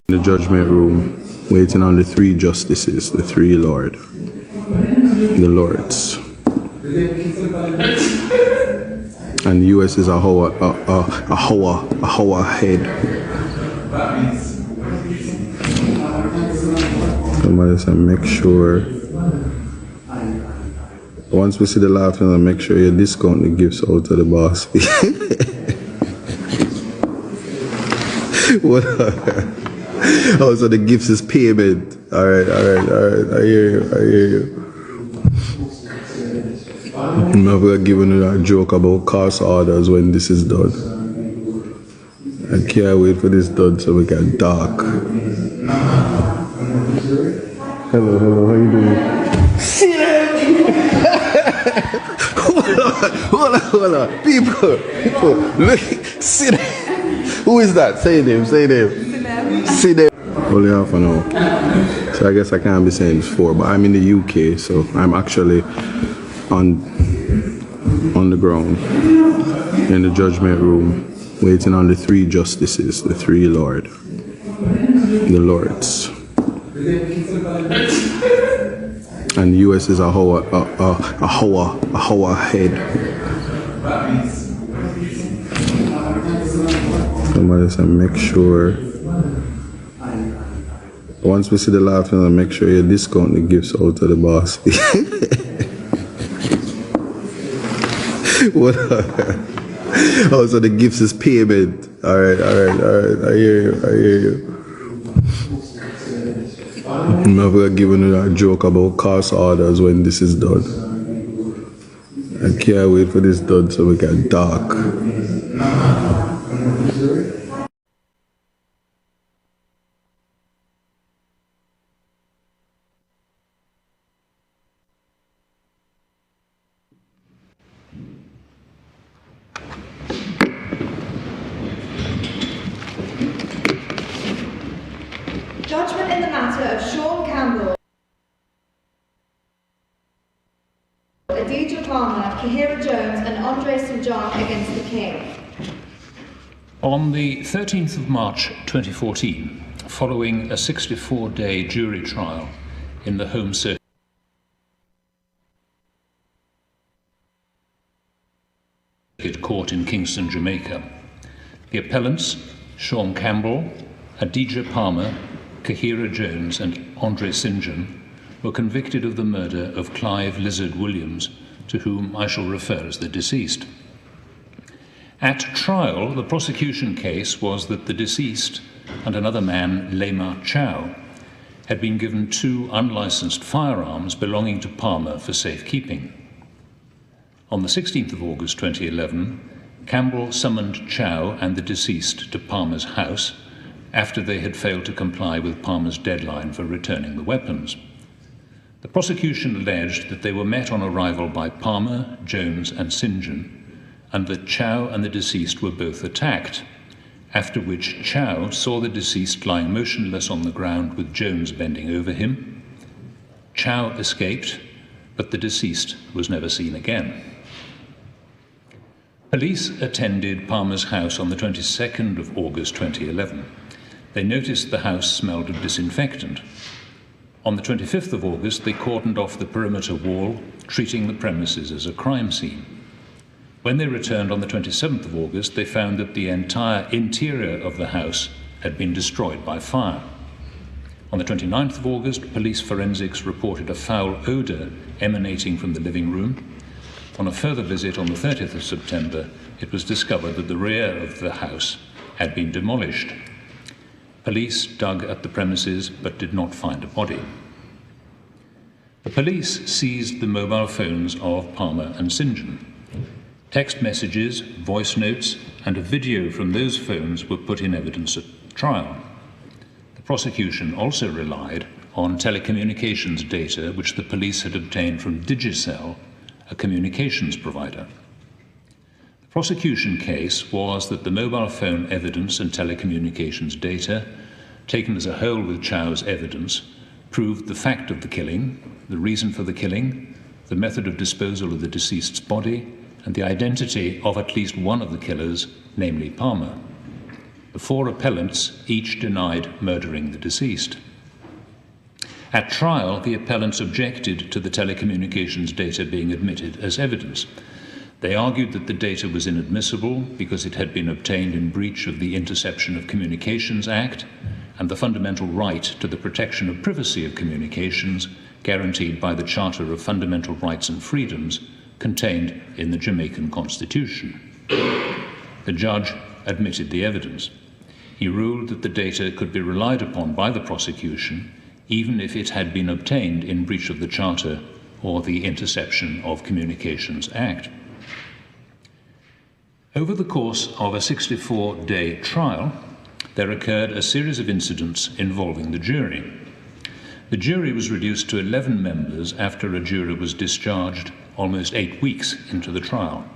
In the judgment room, waiting on the three justices, the three lords. And the US is a hoa head. Somebody said make sure. Once we see the laughing, make sure you discount the gifts out to the boss. What? Oh, so the gifts is payment. Alright. I hear you. I'm never giving you a joke about cost orders when this is done. I can't wait for this done so we can talk. Hello, how you doing? See them! Hold on. People, look, see them. Who is that? Say them. See them. Only half an hour. So I guess I can't be saying this before, but I'm in the UK, so I'm actually on the ground in the judgment room, waiting on the three justices, the three lords. And the US is a hoa head. Somebody said make sure. Once we see the laughing, make sure you discount the gifts out to the boss. What? Oh, so the gifts is payment. Alright. I hear you. I'm never giving you a joke about cost orders when this is done. I can't wait for this done so we can talk. Judgment in the matter of Sean Campbell, Adidja Palmer, Kahira Jones and Andre St. John against the King. On the 13th of March 2014, following a 64-day jury trial in the Home Circuit Court in Kingston, Jamaica, the appellants, Sean Campbell, Adidja Palmer, Kahira Jones and Andre St. John were convicted of the murder of Clive Lizard Williams, to whom I shall refer as the deceased. At trial, the prosecution case was that the deceased and another man, Lema Chow, had been given two unlicensed firearms belonging to Palmer for safekeeping. On the 16th of August 2011, Campbell summoned Chow and the deceased to Palmer's house after they had failed to comply with Palmer's deadline for returning the weapons. The prosecution alleged that they were met on arrival by Palmer, Jones and St. John, and that Chow and the deceased were both attacked, after which Chow saw the deceased lying motionless on the ground with Jones bending over him. Chow escaped, but the deceased was never seen again. Police attended Palmer's house on the 22nd of August 2011. They noticed the house smelled of disinfectant. On the 25th of August, they cordoned off the perimeter wall, treating the premises as a crime scene. When they returned on the 27th of August, they found that the entire interior of the house had been destroyed by fire. On the 29th of August, police forensics reported a foul odor emanating from the living room. On a further visit on the 30th of September, it was discovered that the rear of the house had been demolished. Police dug at the premises but did not find a body. The police seized the mobile phones of Palmer and St. John. Text messages, voice notes, and a video from those phones were put in evidence at trial. The prosecution also relied on telecommunications data which the police had obtained from Digicel, a communications provider. The prosecution case was that the mobile phone evidence and telecommunications data, taken as a whole with Chow's evidence, proved the fact of the killing, the reason for the killing, the method of disposal of the deceased's body, and the identity of at least one of the killers, namely Palmer. The 4 appellants each denied murdering the deceased. At trial, the appellants objected to the telecommunications data being admitted as evidence. They argued that the data was inadmissible because it had been obtained in breach of the Interception of Communications Act and the fundamental right to the protection of privacy of communications guaranteed by the Charter of Fundamental Rights and Freedoms contained in the Jamaican Constitution. The judge admitted the evidence. He ruled that the data could be relied upon by the prosecution even if it had been obtained in breach of the Charter or the Interception of Communications Act. Over the course of a 64-day trial, there occurred a series of incidents involving the jury. The jury was reduced to 11 members after a juror was discharged almost 8 weeks into the trial.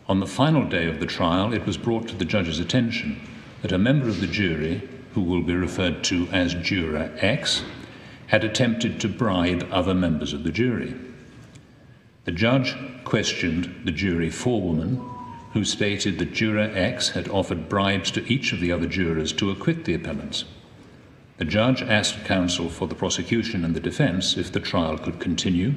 On the final day of the trial, it was brought to the judge's attention that a member of the jury, who will be referred to as Juror X, had attempted to bribe other members of the jury. The judge questioned the jury forewoman, who stated that Juror X had offered bribes to each of the other jurors to acquit the appellants. The judge asked counsel for the prosecution and the defense if the trial could continue.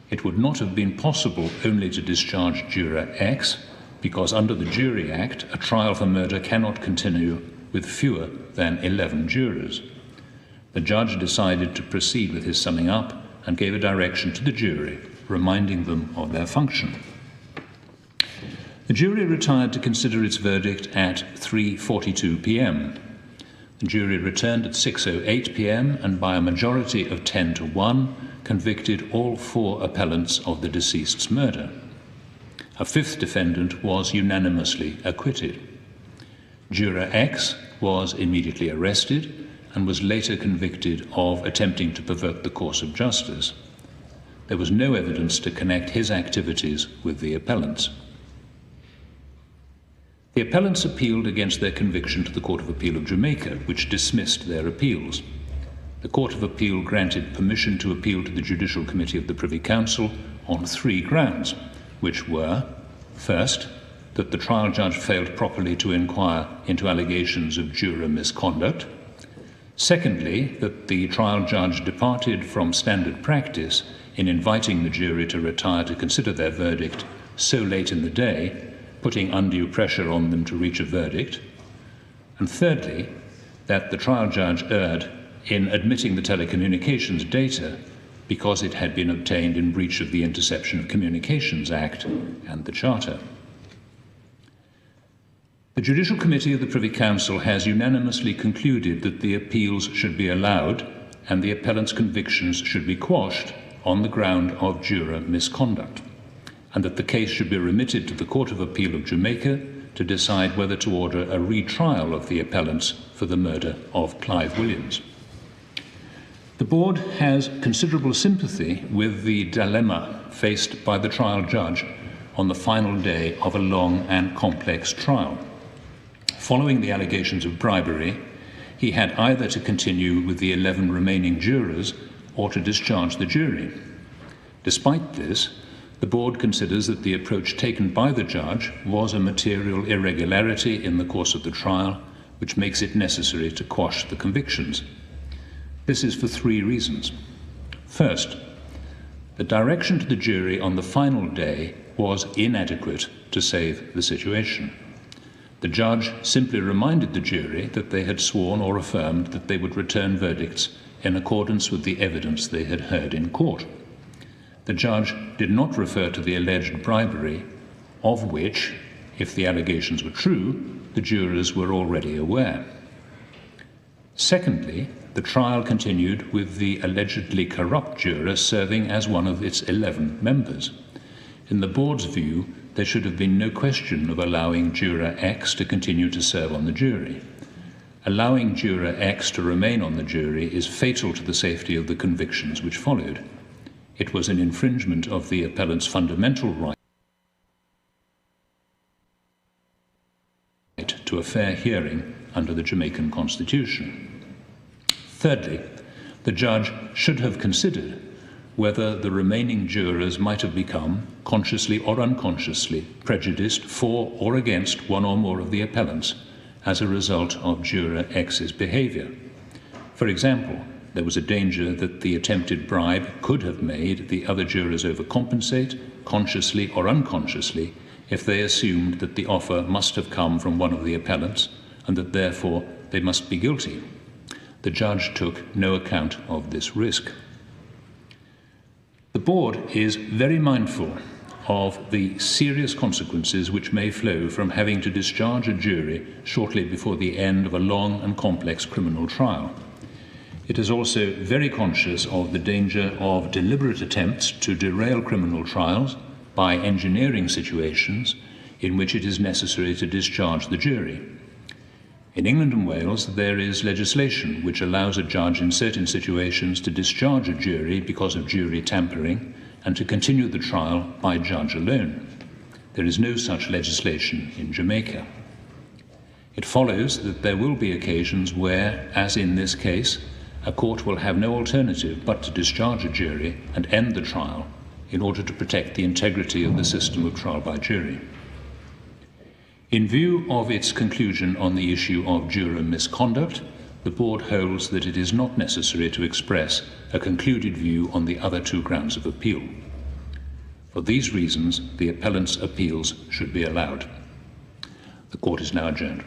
It would not have been possible only to discharge Juror X, because under the Jury Act, a trial for murder cannot continue with fewer than 11 jurors. The judge decided to proceed with his summing up and gave a direction to the jury, reminding them of their function. The jury retired to consider its verdict at 3:42 p.m. The jury returned at 6:08 p.m. and by a majority of 10-1 convicted all 4 appellants of the deceased's murder. A 5th defendant was unanimously acquitted. Juror X was immediately arrested and was later convicted of attempting to pervert the course of justice. There was no evidence to connect his activities with the appellants. The appellants appealed against their conviction to the Court of Appeal of Jamaica, which dismissed their appeals. The Court of Appeal granted permission to appeal to the Judicial Committee of the Privy Council on 3 grounds, which were, first, that the trial judge failed properly to inquire into allegations of juror misconduct. Secondly, that the trial judge departed from standard practice in inviting the jury to retire to consider their verdict so late in the day, putting undue pressure on them to reach a verdict. And thirdly, that the trial judge erred in admitting the telecommunications data because it had been obtained in breach of the Interception of Communications Act and the Charter. The Judicial Committee of the Privy Council has unanimously concluded that the appeals should be allowed and the appellant's convictions should be quashed on the ground of juror misconduct, and that the case should be remitted to the Court of Appeal of Jamaica to decide whether to order a retrial of the appellants for the murder of Clive Williams. The Board has considerable sympathy with the dilemma faced by the trial judge on the final day of a long and complex trial. Following the allegations of bribery, he had either to continue with the 11 remaining jurors or to discharge the jury. Despite this, the Board considers that the approach taken by the judge was a material irregularity in the course of the trial, which makes it necessary to quash the convictions. This is for 3 reasons. First, the direction to the jury on the final day was inadequate to save the situation. The judge simply reminded the jury that they had sworn or affirmed that they would return verdicts in accordance with the evidence they had heard in court. The judge did not refer to the alleged bribery, of which, if the allegations were true, the jurors were already aware. Secondly, the trial continued with the allegedly corrupt juror serving as one of its 11 members. In the Board's view, there should have been no question of allowing Juror X to continue to serve on the jury. Allowing Juror X to remain on the jury is fatal to the safety of the convictions which followed. It was an infringement of the appellant's fundamental right to a fair hearing under the Jamaican Constitution. Thirdly, the judge should have considered whether the remaining jurors might have become, consciously or unconsciously, prejudiced for or against one or more of the appellants as a result of juror X's behaviour. For example, there was a danger that the attempted bribe could have made the other jurors overcompensate, consciously or unconsciously, if they assumed that the offer must have come from one of the appellants and that therefore they must be guilty. The judge took no account of this risk. The board is very mindful of the serious consequences which may flow from having to discharge a jury shortly before the end of a long and complex criminal trial. It is also very conscious of the danger of deliberate attempts to derail criminal trials by engineering situations in which it is necessary to discharge the jury. In England and Wales, there is legislation which allows a judge in certain situations to discharge a jury because of jury tampering and to continue the trial by judge alone. There is no such legislation in Jamaica. It follows that there will be occasions where, as in this case, a court will have no alternative but to discharge a jury and end the trial in order to protect the integrity of the system of trial by jury. In view of its conclusion on the issue of juror misconduct, the board holds that it is not necessary to express a concluded view on the other two grounds of appeal. For these reasons, the appellant's appeals should be allowed. The court is now adjourned.